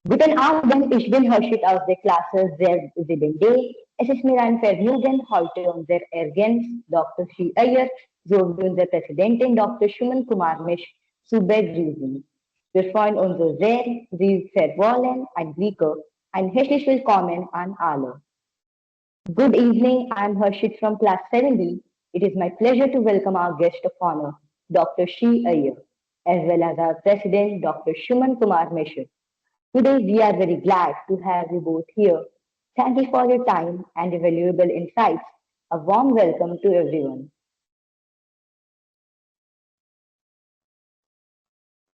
Guten Abend, ich bin Harshit aus der Klasse 7D. Es ist mir ein Vergnügen, heute unser Ergänz Dr. Shree Aiyer sowie unsere Präsidentin Dr. Shuman Kumar Mish zu begrüßen. Wir freuen uns so sehr, Sie verwollen ein Blicke. Ein herzlich willkommen an alle. Good evening, I'm Harshit from class 7D. It is my pleasure to welcome our guest of honor, Dr. Shree Aiyer, as well as our president, Dr. Shuman Kumar Mishra. Today, we are very glad to have you both here. Thank you for your time and your valuable insights. A warm welcome to everyone.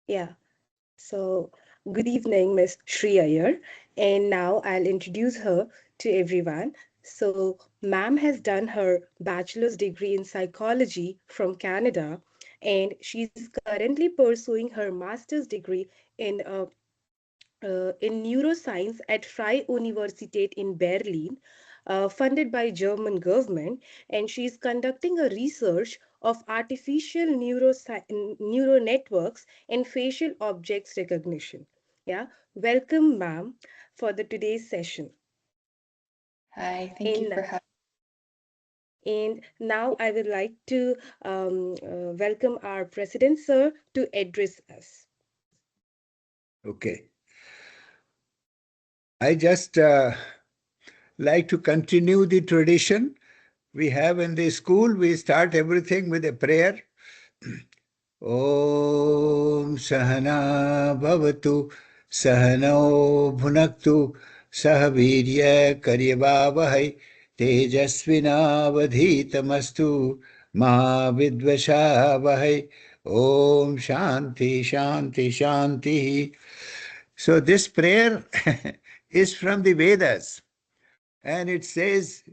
Yeah, so good evening, Ms.Shree Aiyer. And now I'll introduce her to everyone. So, ma'am has done her bachelor's degree in psychology from Canada, and she's currently pursuing her master's degree in neuroscience at Freie Universität in Berlin, funded by German government, and she is conducting a research of artificial neural networks and facial objects recognition. Yeah, welcome, ma'am, for the today's session. Hi, thank you for having And now I would like to welcome our president, sir, to address us. Okay. I just like to continue the tradition we have in the school. We start everything with a prayer. Om Sahana Bhavatu Sahano Bhunaktu Sahavirya Karyavavahai Tejasvinavadhitamastu Ma Vidvashavahai Om Shanti Shanti Shanti. So this prayer is from the Vedas, and it says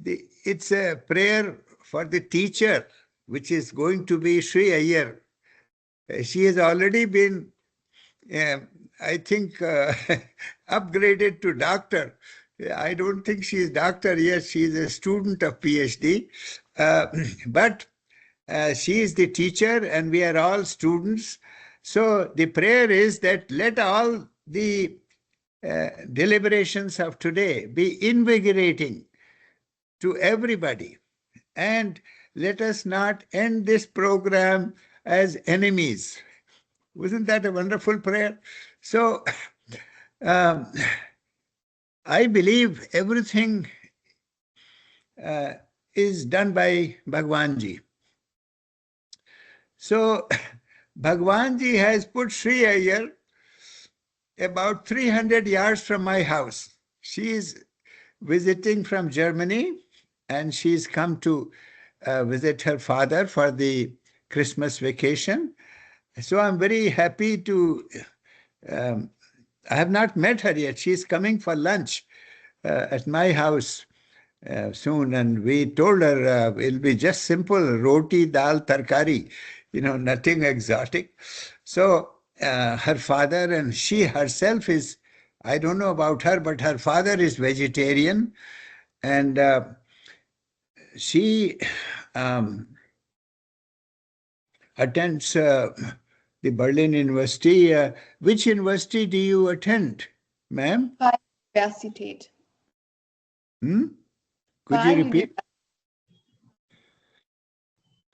it's a prayer for the teacher, which is going to be Shree Aiyer. She has already been, I think, upgraded to doctor. I don't think she is doctor yet. She is a student of PhD, but she is the teacher, and we are all students. So the prayer is that let all the deliberations of today be invigorating to everybody, and let us not end this program as enemies. Wasn't that a wonderful prayer? So I believe everything is done by Bhagwanji. So Bhagwanji has put Shree Aiyer about 300 yards from my house. She is visiting from Germany, and she's come to visit her father for the Christmas vacation. So I'm very happy to, I have not met her yet. She's coming for lunch at my house soon. And we told her it'll be just simple roti, dal, tarkari, nothing exotic. So her father and she herself is, I don't know about her, but her father is vegetarian. And she attends the Berlin University. Which university do you attend, ma'am? Freie Universität. Could you repeat?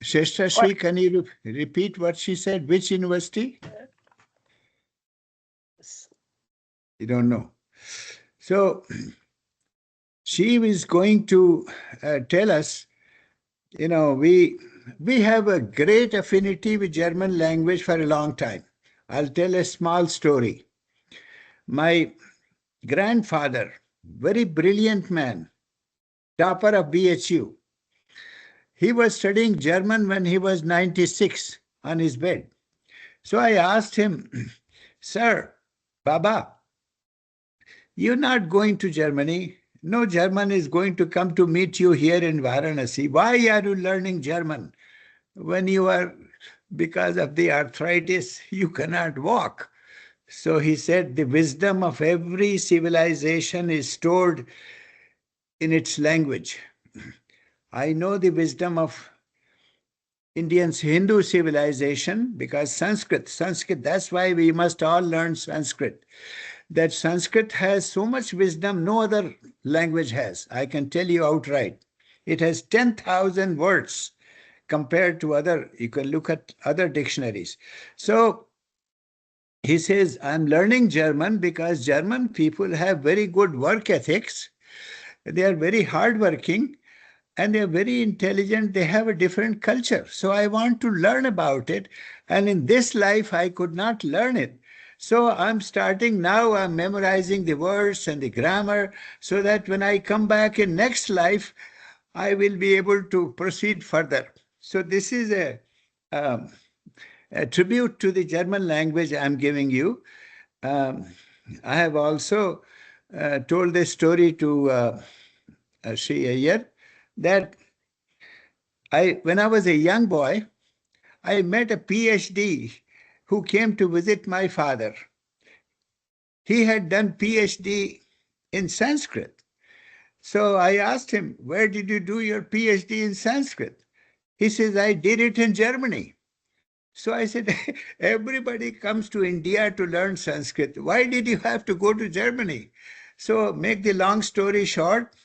Sheshta Shree, can you repeat what she said? Which university? You don't know. So she is going to tell us, we have a great affinity with German language for a long time. I'll tell a small story. My grandfather, very brilliant man, topper of BHU, he was studying German when he was 96 on his bed. So I asked him, Sir, Baba, you're not going to Germany. No German is going to come to meet you here in Varanasi. Why are you learning German when you are, because of the arthritis, you cannot walk? So he said, the wisdom of every civilization is stored in its language. I know the wisdom of Indian's Hindu civilization because Sanskrit, that's why we must all learn Sanskrit. that Sanskrit has so much wisdom no other language has. I can tell you outright. It has 10,000 words compared to other, you can look at other dictionaries. So he says, I'm learning German because German people have very good work ethics. They are very hardworking and they're very intelligent. They have a different culture. So I want to learn about it. And in this life, I could not learn it. So I'm starting now, I'm memorizing the words and the grammar so that when I come back in next life, I will be able to proceed further. So this is um, a tribute to the German language I'm giving you. Um, I have also told this story to Shree Aiyer that when I was a young boy, I met a PhD who came to visit my father. He had done PhD in Sanskrit. So I asked him, where did you do your PhD in Sanskrit? He says, I did it in Germany. So I said, everybody comes to India to learn Sanskrit. Why did you have to go to Germany? So make the long story short,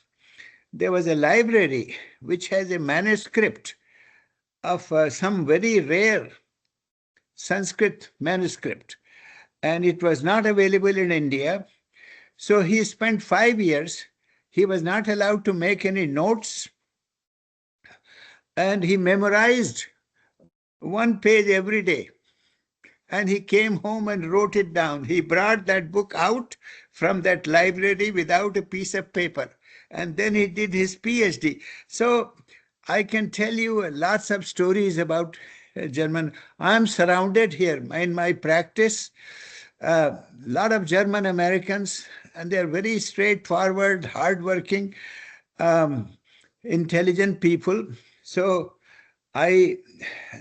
there was a library which has a manuscript of some very rare Sanskrit manuscript, and it was not available in India. So he spent 5 years. He was not allowed to make any notes, and he memorized one page every day. And he came home and wrote it down. He brought that book out from that library without a piece of paper. And then he did his PhD. So I can tell you lots of stories about German. I'm surrounded here in my practice. A lot of German Americans, and they're very straightforward, hardworking, um, intelligent people. So I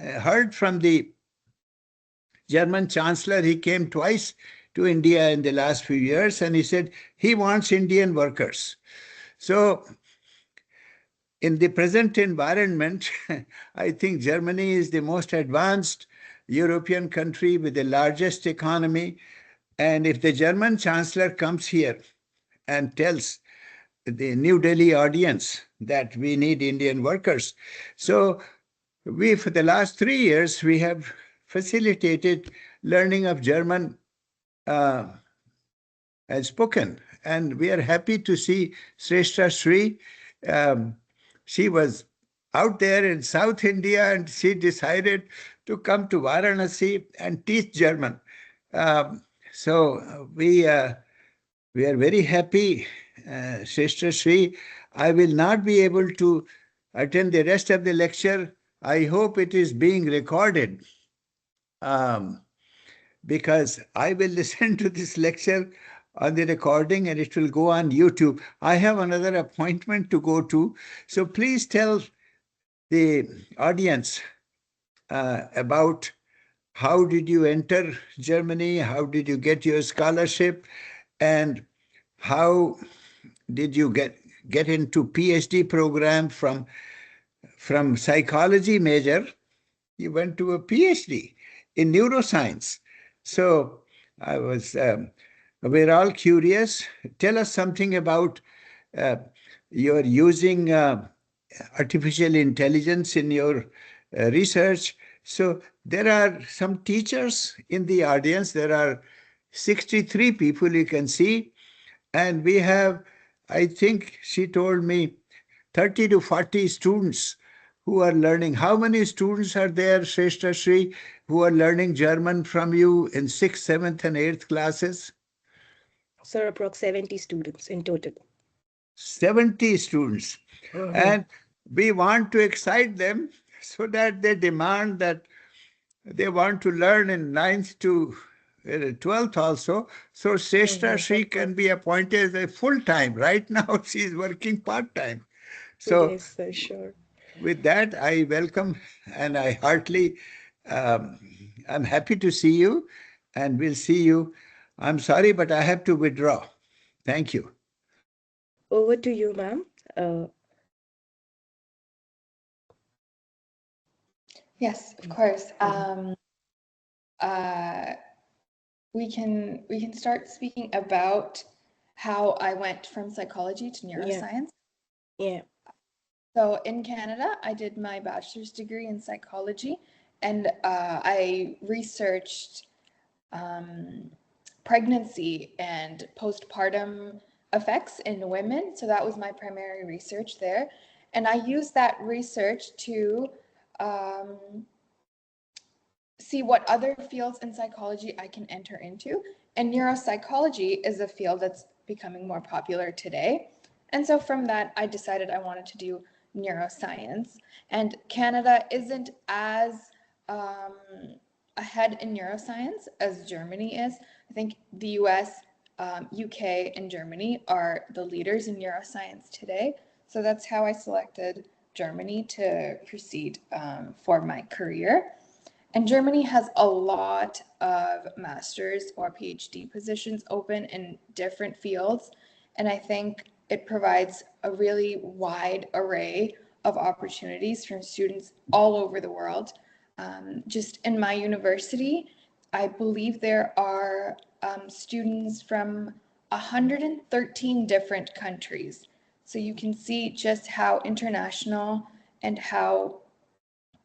heard from the German Chancellor. He came twice to India in the last few years, and he said he wants Indian workers. So in the present environment, I think Germany is the most advanced European country with the largest economy. And if the German Chancellor comes here and tells the New Delhi audience that we need Indian workers, so we, for the last 3 years, we have facilitated learning of German and spoken. And we are happy to see Shrestha Shree. Um, she was out there in South India and she decided to come to Varanasi and teach German. So we are very happy, Shrestha Shree. I will not be able to attend the rest of the lecture. I hope it is being recorded. Because I will listen to this lecture on the recording and it will go on YouTube. I have another appointment to go to. So please tell the audience about how did you enter Germany, how did you get your scholarship, and how did you get into PhD program from psychology major. You went to a PhD in neuroscience. So we're all curious. Tell us something about uh, your using artificial intelligence in your research. So there are some teachers in the audience. There are 63 people you can see. And we have, I think she told me, 30 to 40 students who are learning. How many students are there, Shrestha Shree, who are learning German from you in 6th, 7th, and 8th classes? Sir, approx 70 students in total. 70 students. And we want to excite them so that they demand that they want to learn in 9th to 12th also. So Shrestha Shree can be appointed as a full-time. Right now, she is working part-time. So Yes, sir, sure. with that, I welcome and I heartily, um, I'm happy to see you and we'll see you. I'm sorry, but I have to withdraw. Thank you. Over to you, ma'am. Uh, Yes, of course. Uh, we can start speaking about how I went from psychology to neuroscience. Yeah. So in Canada, I did my bachelor's degree in psychology, and I researched pregnancy and postpartum effects in women. So that was my primary research there. And I used that research to see what other fields in psychology I can enter into. And neuropsychology is a field that's becoming more popular today. And so from that, I decided I wanted to do neuroscience. And Canada isn't as ahead in neuroscience as Germany is. I think the US, UK, and Germany are the leaders in neuroscience today. So that's how I selected Germany to proceed for my career. And Germany has a lot of master's or PhD positions open in different fields. And I think it provides a really wide array of opportunities for students all over the world. Just in my university, I believe there are students from 113 different countries. So you can see just how international and how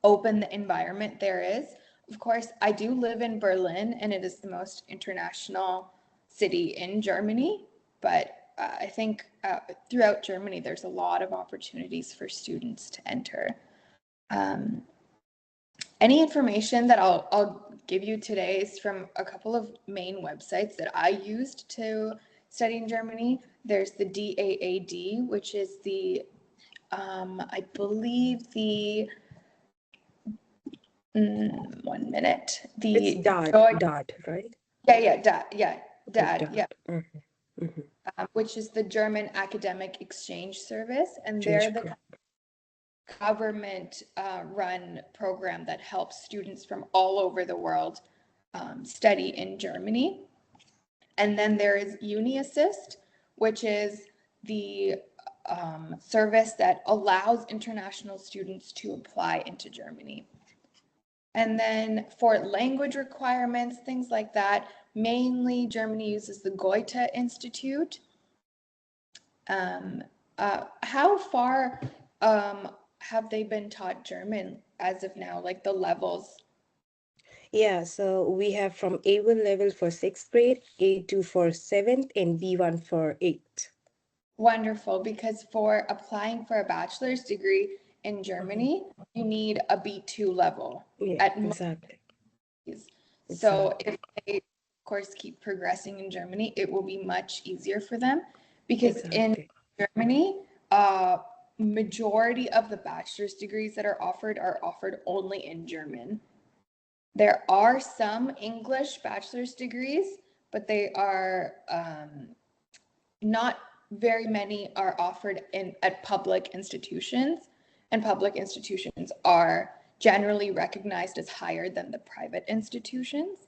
open the environment there is. Of course, I do live in Berlin, and it is the most international city in Germany, but I think throughout Germany, there's a lot of opportunities for students to enter. Any information that I'll give you today is from a couple of main websites that I used to study in Germany. There's the DAAD, which is the, I believe the 1 minute. It's The DAD, right? DAD, Mm-hmm. which is the German Academic Exchange Service, and they're Change the government run program that helps students from all over the world study in Germany. And then there is UniAssist, which is the service that allows international students to apply into Germany. And then for language requirements, things like that, mainly Germany uses the Goethe Institute. How far have they been taught German as of now, like the levels? Yeah, so we have from A1 level for 6th grade, A2 for 7th, and B1 for 8th. Wonderful, because for applying for a bachelor's degree in Germany, you need a B2 level Yeah, at exactly. most. So if they, of course, keep progressing in Germany, it will be much easier for them, because in Germany, majority of the bachelor's degrees that are offered only in German. There are some English bachelor's degrees, but they are not very many are offered at public institutions, and public institutions are generally recognized as higher than the private institutions.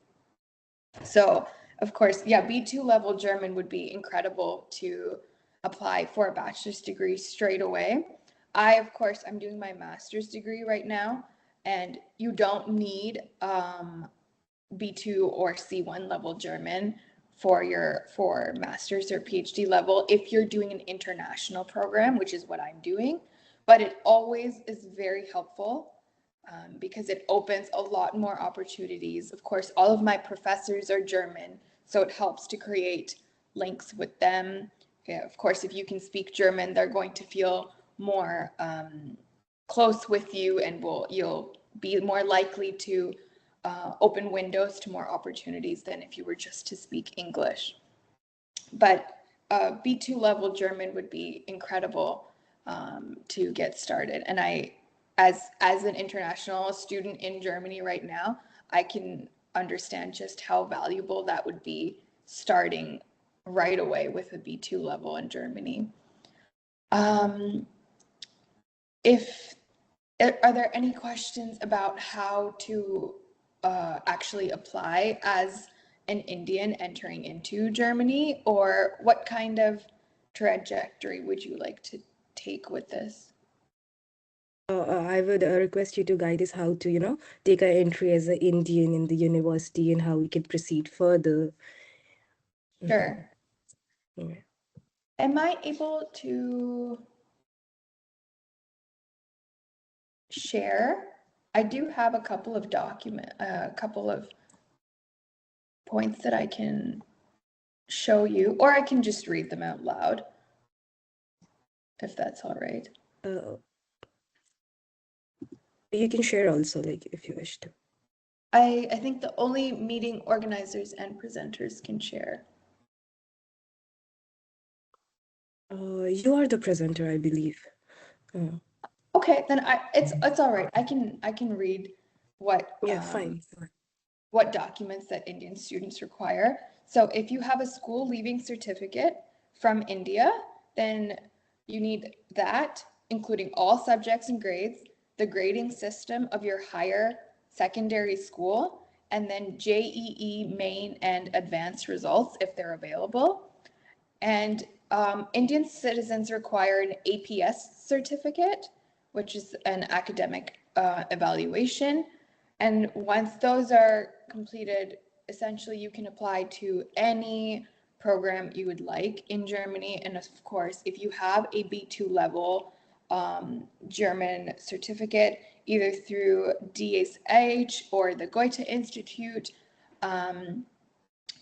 So, of course, yeah, B2 level German would be incredible to apply for a bachelor's degree straight away. Of course, I'm doing my master's degree right now, and you don't need B2 or C1 level German for master's or PhD level if you're doing an international program, which is what I'm doing. But it always is very helpful because it opens a lot more opportunities. Of course, all of my professors are German, so it helps to create links with them. Yeah, of course, if you can speak German, they're going to feel more close with you, and you'll be more likely to open windows to more opportunities than if you were just to speak English. But B2 level German would be incredible to get started. And as an international student in Germany right now, I can understand just how valuable that would be starting right away with a B2 level in Germany. Are there any questions about how to actually apply as an Indian entering into Germany, or what kind of trajectory would you like to take with this? I would request you to guide us how to, take our entry as an Indian in the university and how we can proceed further. Sure. Yeah. Am I able to share? I do have a couple of points that I can show you, or I can just read them out loud, if that's all right. You can share also, like, if you wish to. I think the only meeting organizers and presenters can share. You are the presenter, I believe. Okay, then it's all right. I can read what Yeah, fine. what documents that Indian students require. So if you have a school leaving certificate from India, then you need that, including all subjects and grades, the grading system of your higher secondary school, and then JEE main and advanced results if they're available. And Indian citizens require an APS certificate, which is an academic evaluation. And once those are completed, essentially you can apply to any program you would like in Germany. And of course, if you have a B2 level German certificate, either through DSH or the Goethe Institute,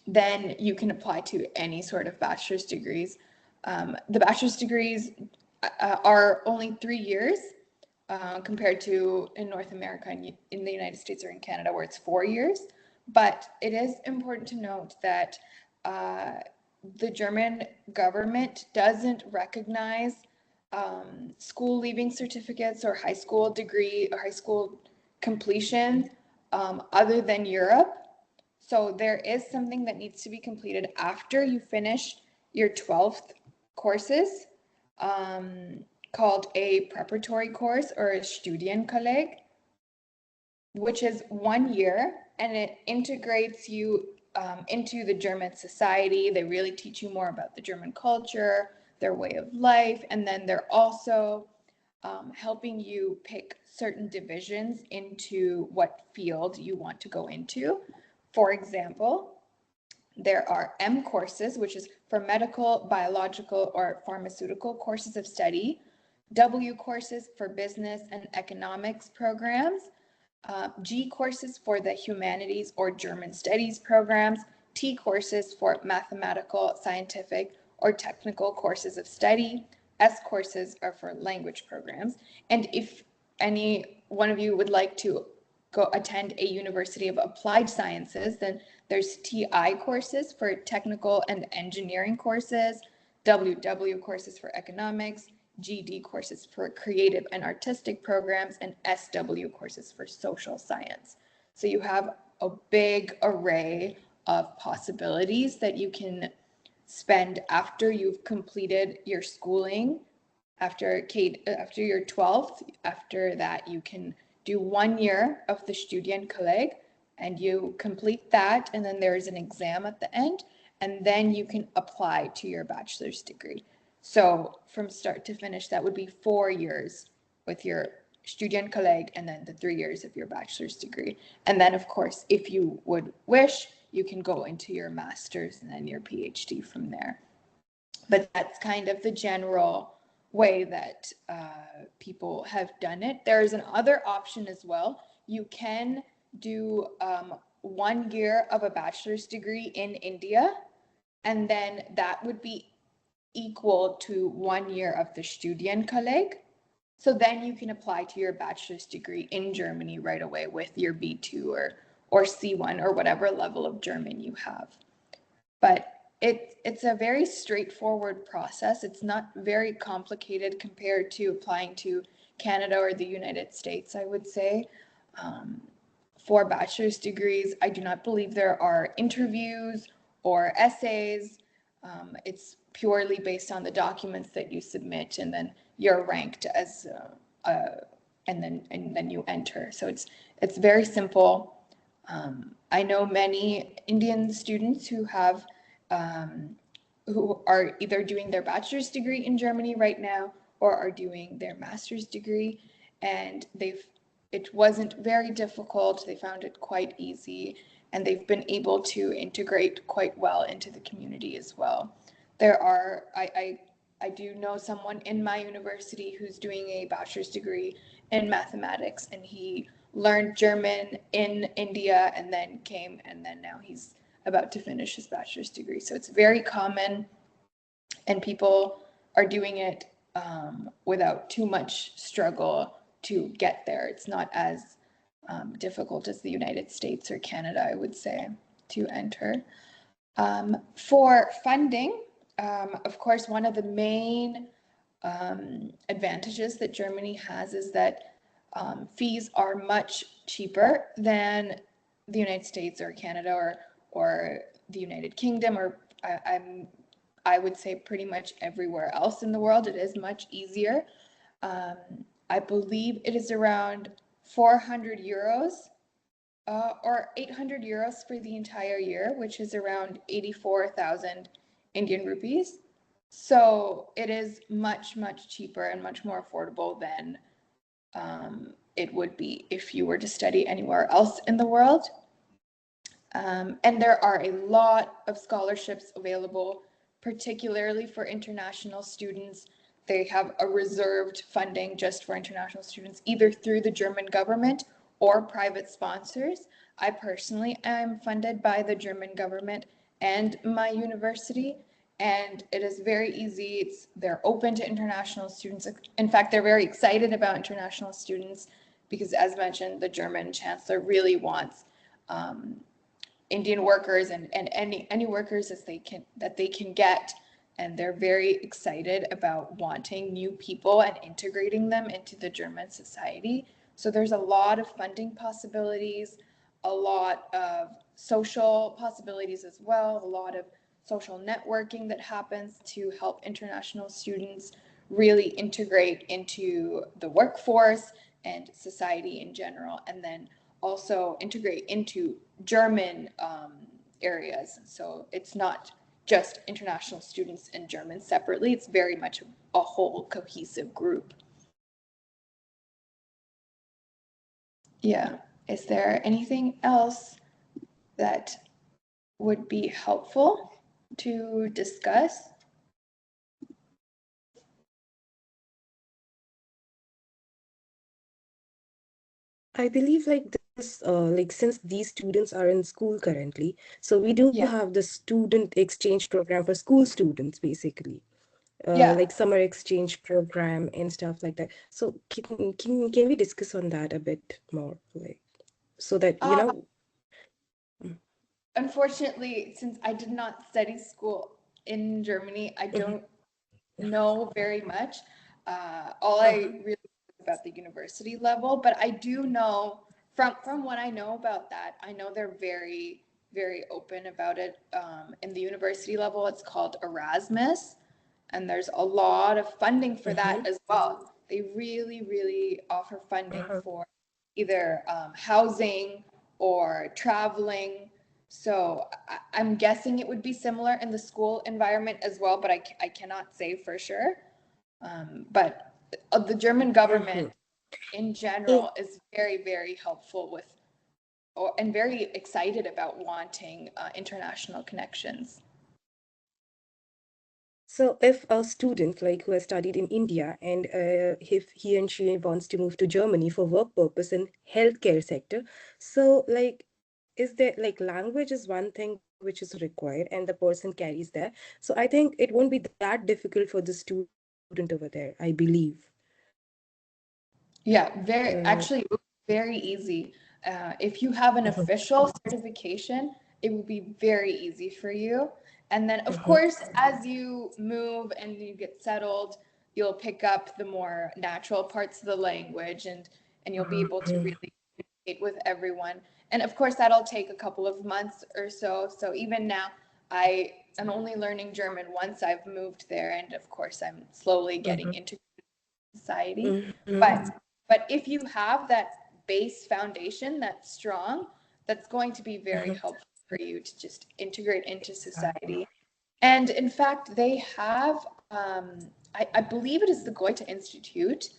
then you can apply to any sort of bachelor's degrees. The bachelor's degrees are only 3 years compared to in North America and in the United States or in Canada where it's 4 years. But it is important to note that the German government doesn't recognize school leaving certificates or high school degree or high school completion other than Europe. So there is something that needs to be completed after you finish your 12th courses called a preparatory course or a Studienkolleg, which is 1 year, and it integrates you into the German society. They really teach you more about the German culture, their way of life, and then they're also helping you pick certain divisions into what field you want to go into. For example, there are M courses, which is for medical, biological, or pharmaceutical courses of study, W courses for business and economics programs, G courses for the humanities or German studies programs, T courses for mathematical, scientific, or technical courses of study, S courses are for language programs. And if any one of you would like to go attend a University of Applied Sciences, then there's TI courses for technical and engineering courses, WW courses for economics, GD courses for creative and artistic programs, and SW courses for social science. So you have a big array of possibilities that you can spend after you've completed your schooling, after your 12th. After that, you can do 1 year of the Studienkolleg, and you complete that, and then there's an exam at the end, and then you can apply to your bachelor's degree. So from start to finish, that would be 4 years with your Studienkolleg and then the 3 years of your bachelor's degree. And then, of course, if you would wish, you can go into your master's and then your PhD from there. But that's kind of the general way that people have done it. There is another option as well. You can do 1 year of a bachelor's degree in India, and then that would be equal to 1 year of the Studienkolleg. So then you can apply to your bachelor's degree in Germany right away with your B2 or C1 or whatever level of German you have. But it's a very straightforward process. It's not very complicated compared to applying to Canada or the United States, I would say. For bachelor's degrees, I do not believe there are interviews or essays. It's purely based on the documents that you submit, and then you're ranked as and then you enter. So it's very simple. I know many Indian students who have who are either doing their bachelor's degree in Germany right now or are doing their master's degree. and it wasn't very difficult. They found it quite easy, and they've been able to integrate quite well into the community as well. I do know someone in my university who's doing a bachelor's degree in mathematics, and he learned German in India and then came, and then now he's about to finish his bachelor's degree. So it's very common, and people are doing it without too much struggle to get there. It's not as difficult as the United States or Canada, I would say, to enter. For funding, of course, one of the main advantages that Germany has is that fees are much cheaper than the United States or Canada or the United Kingdom, or I would say pretty much everywhere else in the world. It is much easier. I believe it is around 400 euros or 800 euros for the entire year, which is around 84,000 Indian rupees. So it is much, much cheaper and much more affordable than it would be if you were to study anywhere else in the world. And there are a lot of scholarships available, particularly for international students. They have a reserved funding just for international students, either through the German government or private sponsors. I personally am funded by the German government and my university, and it is very easy. They're open to international students. In fact, they're very excited about international students because, as mentioned, the German chancellor really wants Indian workers and any workers that they can get, and they're very excited about wanting new people and integrating them into the German society. So there's a lot of funding possibilities, a lot of social possibilities as well, a lot of social networking that happens to help international students really integrate into the workforce and society in general, and then also integrate into German areas. So it's not just international students and German separately, it's very much a whole cohesive group. Yeah, is there anything else that would be helpful to discuss? I believe like this, like since these students are in school currently, so we do Yeah. have the student exchange program for school students, basically. Yeah. Like summer exchange program and stuff like that. So can we discuss on that a bit more, like, so that Unfortunately, since I did not study school in Germany, I don't know very much. All I really know about the university level, but I do know from what I know about that, I know they're very, very open about it. In the university level, it's called Erasmus, and there's a lot of funding for that as well. They really, really offer funding for either housing or traveling. So I'm guessing it would be similar in the school environment as well, but I cannot say for sure. But the German government in general is very, very helpful with, and very excited about wanting international connections. So if a student like who has studied in India and if he and she wants to move to Germany for work purpose in healthcare sector, so like is there like language is one thing which is required and the person carries that. So I think it won't be that difficult for the student over there, I believe. Yeah, actually very easy. If you have an official certification, it will be very easy for you. And then, of course, as you move and you get settled, you'll pick up the more natural parts of the language, and you'll be able to really communicate with everyone. And of course, that'll take a couple of months or so. So even now, I am only learning German once I've moved there, and of course, I'm slowly getting into society. But if you have that base foundation that's strong, that's going to be very helpful for you to just integrate into society. And in fact, they have, I believe it is the Goethe Institute.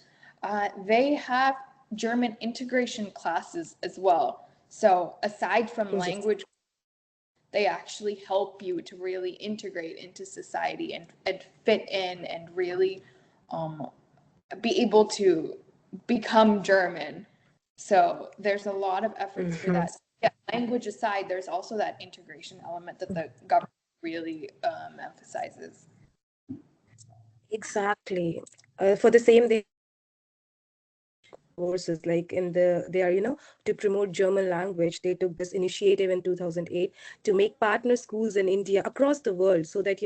they have German integration classes as well. So aside from language, they actually help you to really integrate into society and fit in and really be able to become German. So there's a lot of efforts for that. Yeah, language aside, there's also that integration element that the government really emphasizes. Exactly. For the same, they courses like they are, to promote German language. They took this initiative in 2008 to make partner schools in India across the world, so that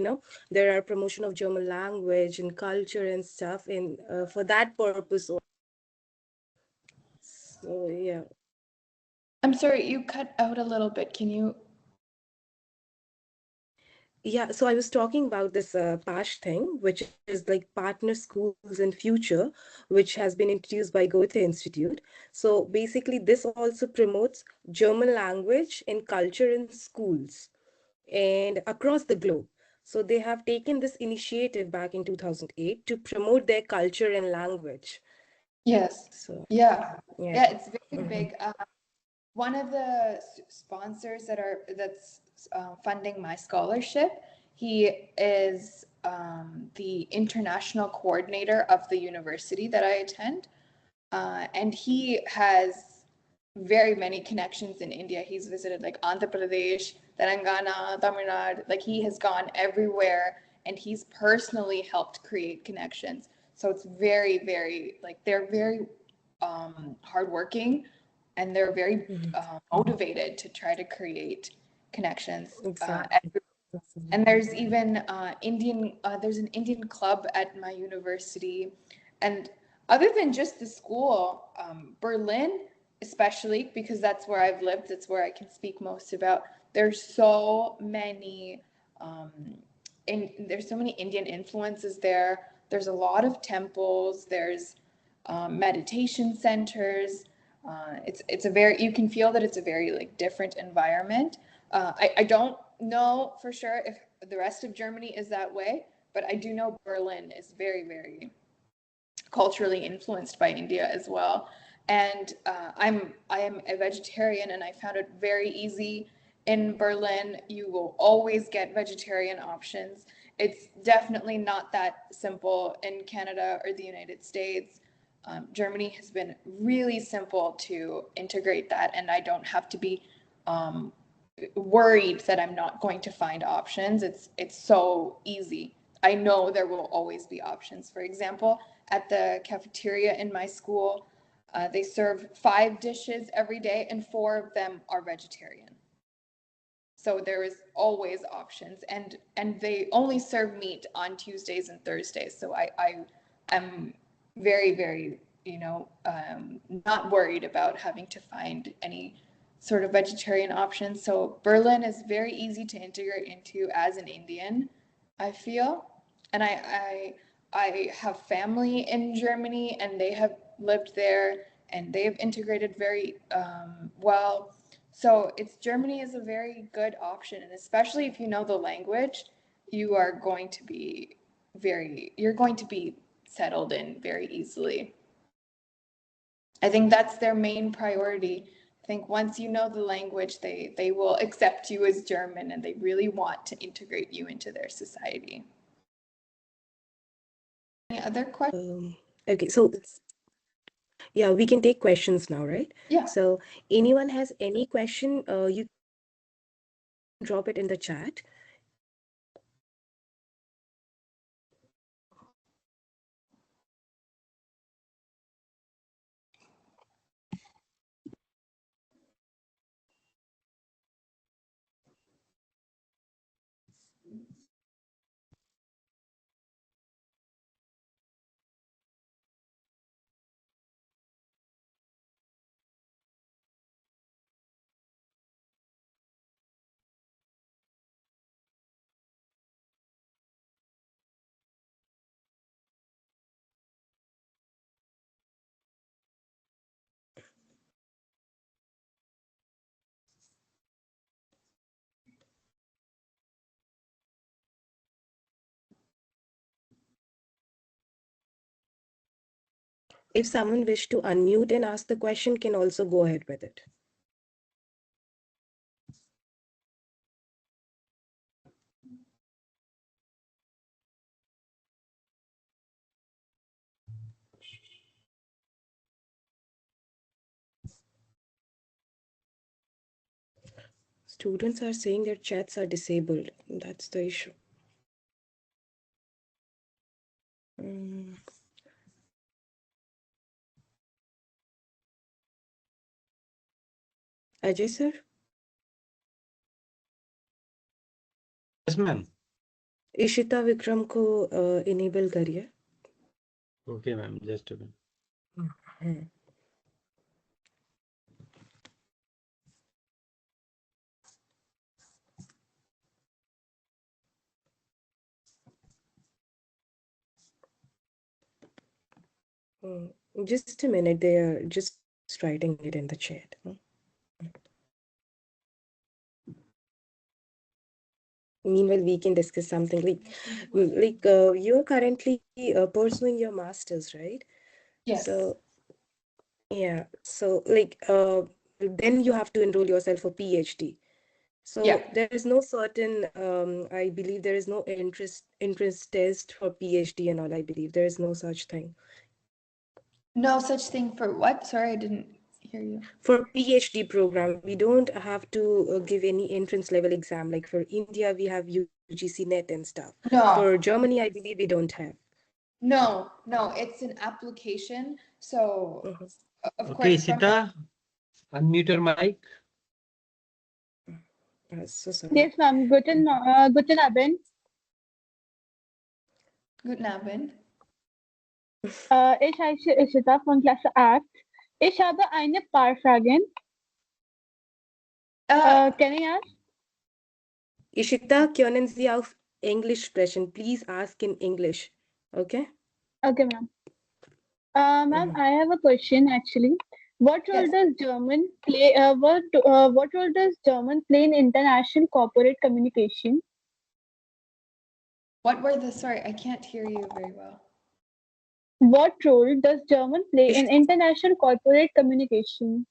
there are promotion of German language and culture and stuff in for that purpose. So yeah. I'm sorry, you cut out a little bit. Can you? Yeah, so I was talking about this PASH thing, which is like partner schools in future, which has been introduced by Goethe Institute. So basically, this also promotes German language and culture in schools and across the globe. So they have taken this initiative back in 2008 to promote their culture and language. Yes. So Yeah. yeah. Yeah, it's very big. One of the sponsors that's funding my scholarship, he is the international coordinator of the university that I attend, and he has very many connections in India. He's visited like Andhra Pradesh, Telangana, Tamil Nadu. Like he has gone everywhere, and he's personally helped create connections. So it's very, very like they're very hardworking, and they're very motivated to try to create connections. Exactly. And there's even there's an Indian club at my university. And other than just the school, Berlin, especially because that's where I've lived, that's where I can speak most about. There's so many, there's so many Indian influences there. There's a lot of temples. There's meditation centers. It's a very, you can feel that it's a very like different environment. I don't know for sure if the rest of Germany is that way, but I do know Berlin is very, very culturally influenced by India as well. And I am a vegetarian, and I found it very easy in Berlin. You will always get vegetarian options. It's definitely not that simple in Canada or the United States. Germany has been really simple to integrate that, and I don't have to be worried that I'm not going to find options. It's so easy. I know there will always be options. For example, at the cafeteria in my school, they serve 5 dishes every day, and 4 of them are vegetarian. So there is always options, and they only serve meat on Tuesdays and Thursdays. So I am very, very, not worried about having to find any sort of vegetarian options. So Berlin is very easy to integrate into as an Indian, I feel. And I have family in Germany, and they have lived there, and they've integrated very well. So Germany is a very good option, and especially if you know the language, you are going to be you're going to be settled in very easily. I think that's their main priority. I think once you know the language, they will accept you as German, and they really want to integrate you into their society. Any other questions? Okay, so yeah, we can take questions now, right? Yeah. So anyone has any question, you drop it in the chat. if someone wish to unmute and ask the question, can also go ahead with it. Students are saying their chats are disabled. That's the issue. Ajay sir? Yes, ma'am. Ishita Vikram को enable करिए. Okay, ma'am. Just a minute. Just a minute, they are just writing it in the chat. Meanwhile, we can discuss something like you're currently pursuing your master's, right? Yes. So yeah, so like then you have to enroll yourself for PhD. So Yeah. there is no certain I believe there is no entrance test for PhD and all. I believe there is no such thing. No such thing for what? Sorry, I didn't hear you. For PhD program, we don't have to give any entrance level exam. Like for India, we have UGC NET and stuff. No. For Germany, I believe we don't have. No, it's an application. So of Okay, course, Sita, unmute your mic. So sorry. Yes, ma'am. Guten Abend. Guten Abend. Ich heiße Ishita von Klasse 8. Ich habe eine paar Fragen. Can I ask? Ishita, können Sie auf Englisch sprechen? Please ask in English. Okay? Okay, ma'am. Ma'am, I have a question actually. What role Yes. does German play? What role does German play in international corporate communication? What were the, sorry, I can't hear you very well. What role does German play in international corporate communication?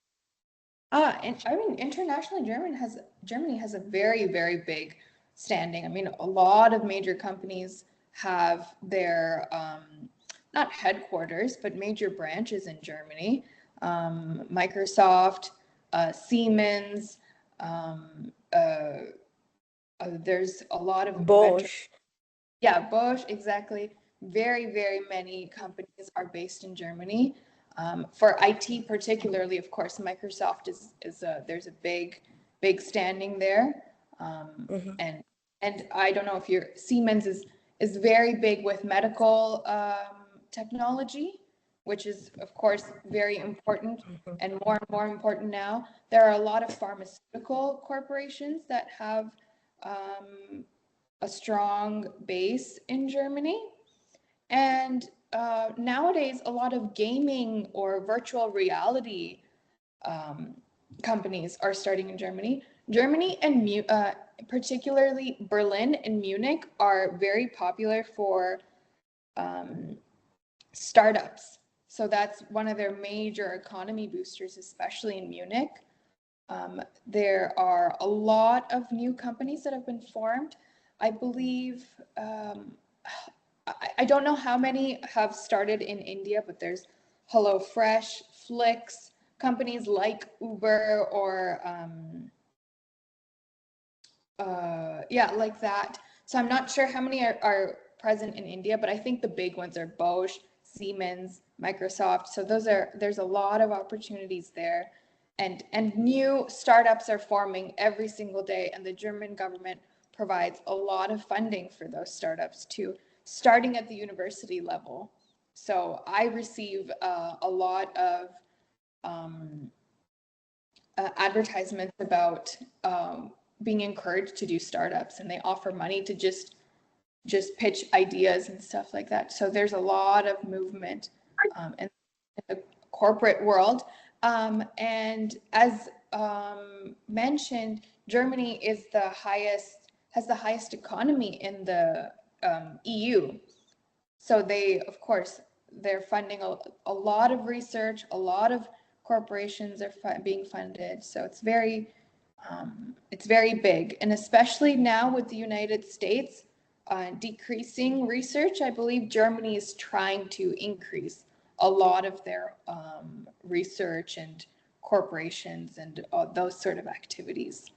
And I mean, internationally, Germany has a very, very big standing. I mean, a lot of major companies have their not headquarters, but major branches in Germany. Microsoft, Siemens, there's a lot of Bosch. Yeah, Bosch, exactly. Very, very many companies are based in Germany. For IT particularly, of course, Microsoft is there's a big standing there. And I don't know if Siemens is very big with medical technology, which is of course very important and more important now. There are a lot of pharmaceutical corporations that have a strong base in Germany. And nowadays, a lot of gaming or virtual reality companies are starting in Germany. Germany and particularly Berlin and Munich are very popular for startups. So that's one of their major economy boosters, especially in Munich. There are a lot of new companies that have been formed. I believe, I don't know how many have started in India, but there's HelloFresh, Flix, companies like Uber or, like that. So I'm not sure how many are present in India, but I think the big ones are Bosch, Siemens, Microsoft. So there's a lot of opportunities there. And new startups are forming every single day, and the German government provides a lot of funding for those startups too, starting at the university level. So I receive a lot of advertisements about being encouraged to do startups, and they offer money to just pitch ideas and stuff like that. So there's a lot of movement in the corporate world. And as mentioned, Germany has the highest economy in the EU. So they, of course, they're funding a lot of research, a lot of corporations are being funded. So it's very big. And especially now with the United States decreasing research, I believe Germany is trying to increase a lot of their research and corporations and those sort of activities.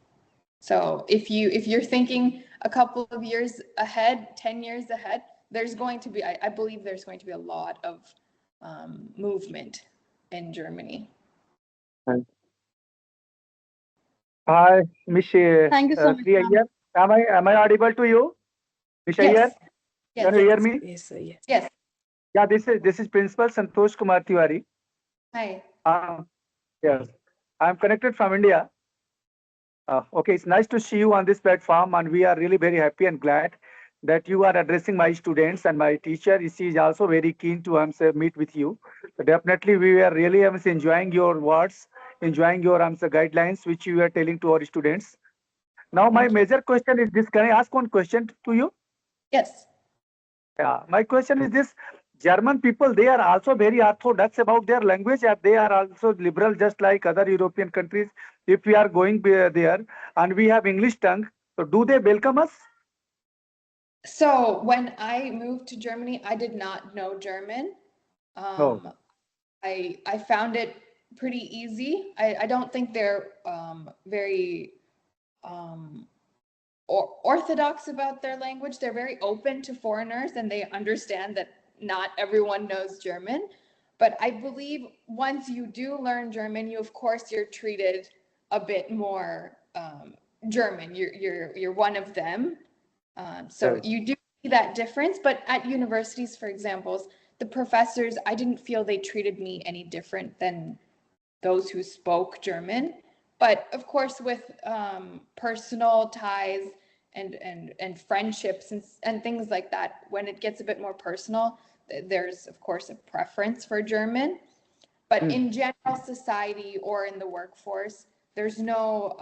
So if you're thinking a couple of years ahead, 10 years ahead, there's going to be, I believe there's going to be a lot of movement in Germany. Hi, Ms. Thank you so much, Shree ma'am. Aiyer. Am I audible to you? Ms. Aiyer, Yes. can you hear me? Yes, sir. Yes. Yes. Yeah, this is Principal Santosh Kumar Tiwari. Hi. Yes, I'm connected from India. Okay, it's nice to see you on this platform, and we are really very happy and glad that you are addressing my students, and my teacher she is also very keen to meet with you. So definitely, we are really enjoying your words, enjoying your guidelines which you are telling to our students. Now, my major question is this: can I ask one question to you? Yes. Yeah, my question is this: German people, they are also very orthodox about their language, and they are also liberal, just like other European countries. If we are going there and we have English tongue, so do they welcome us? So when I moved to Germany, I did not know German. No. I found it pretty easy. I don't think they're very orthodox about their language. They're very open to foreigners and they understand that not everyone knows German. But I believe once you do learn German, of course you're treated a bit more German. You're one of them. So Right. you do see that difference. But at universities, for example, the professors, I didn't feel they treated me any different than those who spoke German. But of course, with personal ties and friendships and things like that, when it gets a bit more personal, there's of course a preference for German. But in general society or in the workforce, there's no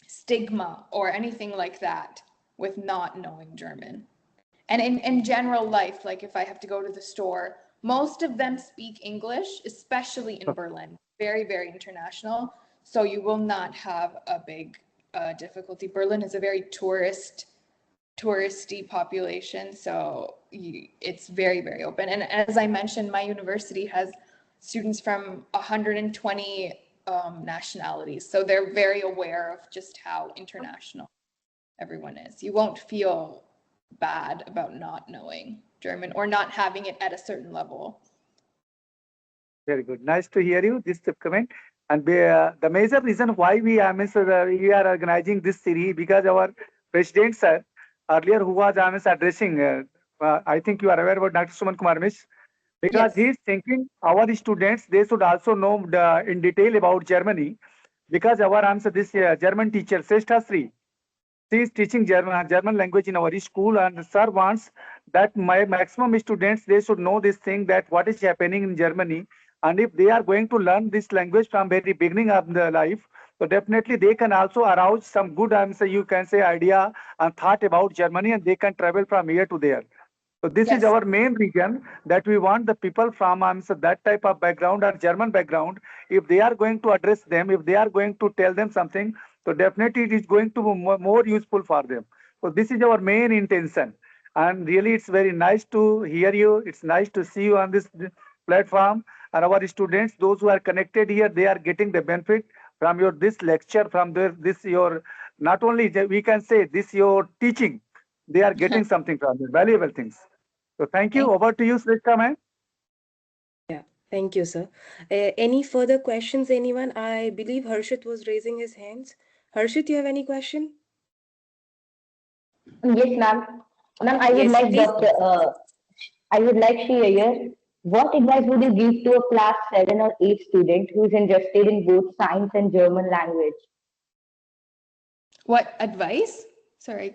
stigma or anything like that with not knowing German. And in general life, like if I have to go to the store, most of them speak English, especially in Berlin. Very, very international. So you will not have a big difficulty. Berlin is a very touristy population. So it's very, very open. And as I mentioned, my university has students from 120 nationalities. So they're very aware of just how international everyone is. You won't feel bad about not knowing German or not having it at a certain level. Very good. Nice to hear you, this comment. And the major reason why we are organizing this series, because our president sir earlier who was addressing, I think you are aware about Dr. Suman Kumar Mish, because Yes. he is thinking our students, they should also know in detail about Germany, because our this German teacher Shrestha Sri, she is teaching German language in our school, and sir wants that my maximum students, they should know this thing, that what is happening in Germany, and if they are going to learn this language from very beginning of the life, so definitely they can also arouse some good you can say idea and thought about Germany, and they can travel from here to there. So this is Yes. our main reason, that we want the people from that type of background or German background, if they are going to address them, if they are going to tell them something, so definitely it is going to be more useful for them. So this is our main intention. And really it's very nice to hear you. It's nice to see you on this platform. And our students, those who are connected here, they are getting the benefit from your this lecture, from this your, not only we can say this your teaching, they are getting something from it, valuable things. So thank you. Over to you, Shrestha ma'am. Yeah, thank you, sir. Any further questions, anyone? I believe Harshit was raising his hands. Harshit, you have any question? Yes, ma'am. Ma'am, I would Yes, like please. I would like Shree Aiyer. What advice would you give to a class 7 or 8 student who is interested in both science and German language? What advice? Sorry,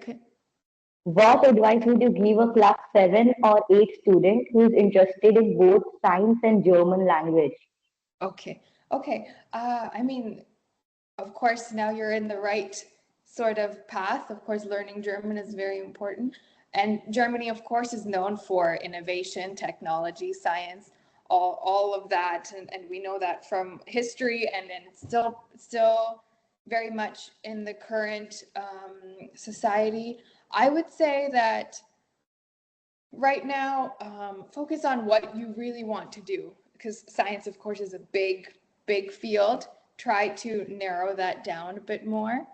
What advice would you give a class 7 or 8 student who is interested in both science and German language? Okay. I mean, of course, now you're in the right sort of path. Of course, learning German is very important. And Germany, of course, is known for innovation, technology, science, all of that. And we know that from history, and it's still very much in the current society. I would say that right now, focus on what you really want to do, because science, of course, is a big field. Try to narrow that down a bit more.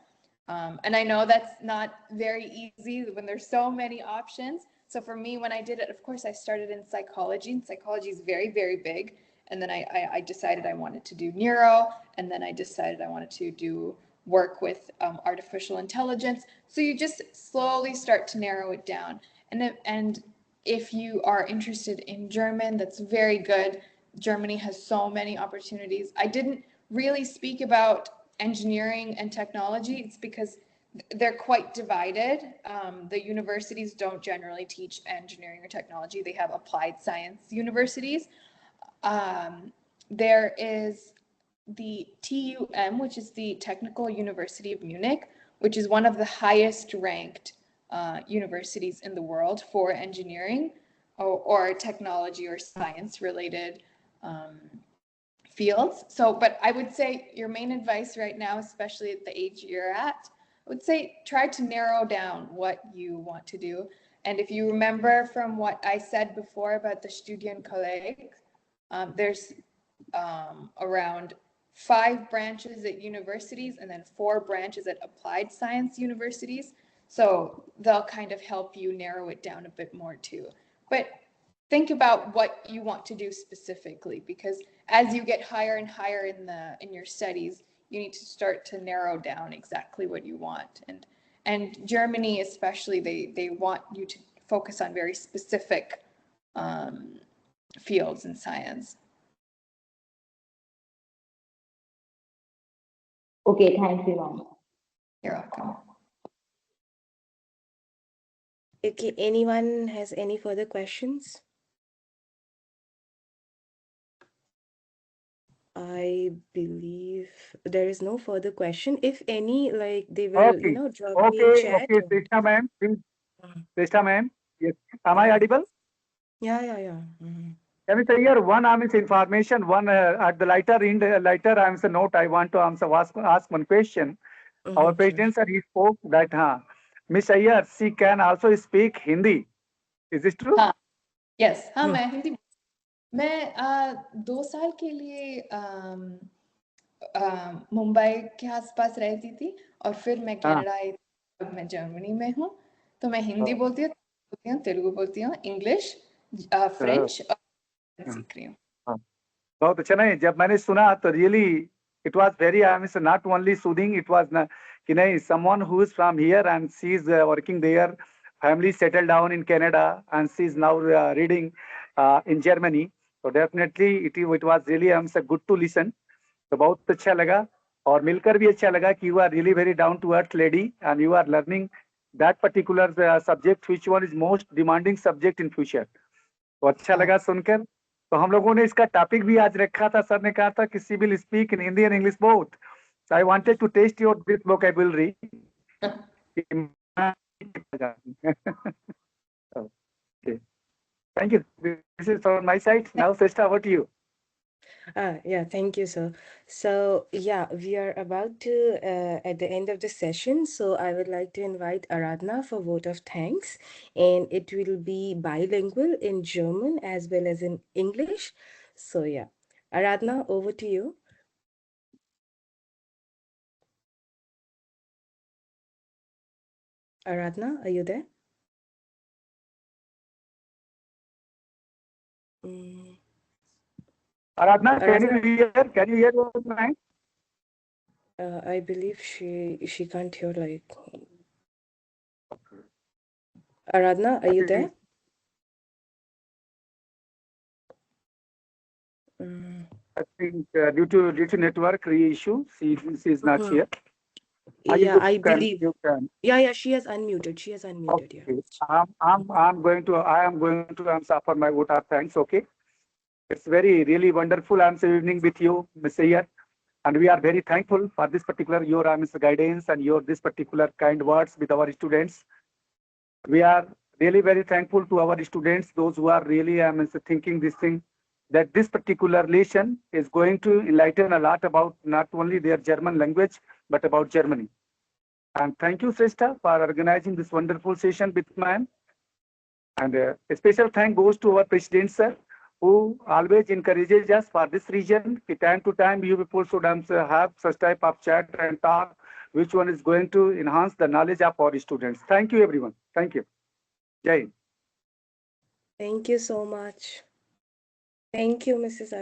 And I know that's not very easy when there's so many options. So for me, when I did it, of course, I started in psychology, and psychology is very big. And then I decided I wanted to do neuro, and then I decided I wanted to do work with artificial intelligence. So you just slowly start to narrow it down. And if you are interested in German, that's very good. Germany has so many opportunities. I didn't really speak about engineering and technology. It's because they're quite divided. The universities don't generally teach engineering or technology. They have applied science universities. There is the TUM, which is the Technical University of Munich, which is one of the highest ranked universities in the world for engineering or technology or science related fields. So, but I would say your main advice right now, especially at the age you're at, I would say try to narrow down what you want to do. And if you remember from what I said before about the Studienkolleg, there's around 5 branches at universities and then 4 branches at applied science universities. So they'll kind of help you narrow it down a bit more too. But think about what you want to do specifically, because as you get higher and higher in your studies, you need to start to narrow down exactly what you want. And Germany especially, they want you to focus on very specific fields in science. Okay, thank you, ma'am. You're welcome. Okay, anyone has any further questions? I believe there is no further question. If any, like they will, Okay. drop me in chat. Okay, Srishta ma'am, please. Srishta ma'am, yes. Am I audible? Yeah. Mhm. Ms. Aiyer, one information, one at the later note, I want to ask one question. Our Sure. president sir, he spoke that Ms. Aiyer, she can also speak Hindi. Is this true? Yes, मैं हिंदी मैं 2 साल के लिए मुंबई के आसपास रहती थी और फिर मैं कनाडा आई, अब मैं जर्मनी में हूँ, तो मैं हिंदी बोलती हूँ, तेलुगु बोलती हूँ, इंग्लिश, फ्रेंच और सीख रही हूँ। बहुत अच्छा। नहीं, जब मैंने सुना तो really it was very, I mean, not only soothing, it was someone who is from here and she is working there, family settled down in Canada, and she is now reading in Germany. So definitely it was really good to listen. तो बहुत अच्छा लगा और मिलकर भी अच्छा लगा कि you are really very down to earth lady and you are learning that particular subject which one is most demanding subject in future. तो अच्छा लगा सुनकर। तो हम लोगों ने इसका टॉपिक भी आज रखा था, सर ने कहा था कि she will speak in Hindi and English both, so I wanted to test your this vocabulary. Thank you. This is from my side. Now, Srishta, over to you. Yeah, thank you, sir. So, yeah, we are about to at the end of the session. So I would like to invite Aradhna for vote of thanks, and it will be bilingual in German as well as in English. So yeah, Aradhna, over to you. Aradhna, are you there? Aradhna, can you hear what I'm saying? I believe she can't hear, like. Aradhna, are you there? I think due to network issue, she is not here. Yeah, I believe. Yeah, she has unmuted. She has unmuted. Okay. Yeah. I am going to answer for my vote of thanks. Okay. It's really wonderful. I'm evening with you, Ms. Aiyer, and we are very thankful for this particular your guidance and your this particular kind words with our students. We are Really very thankful to our students, those who are really thinking this thing, that this particular lesson is going to enlighten a lot about not only their German language, but about Germany. And thank you, Srestha, for organizing this wonderful session with ma'am. And a special thank goes to our president, sir, who always encourages us for this region. Time to time, you people should have such type of chat and talk, which one is going to enhance the knowledge of our students. Thank you, everyone. Thank you. Jai Hind. Thank you so much. Thank you, Mrs.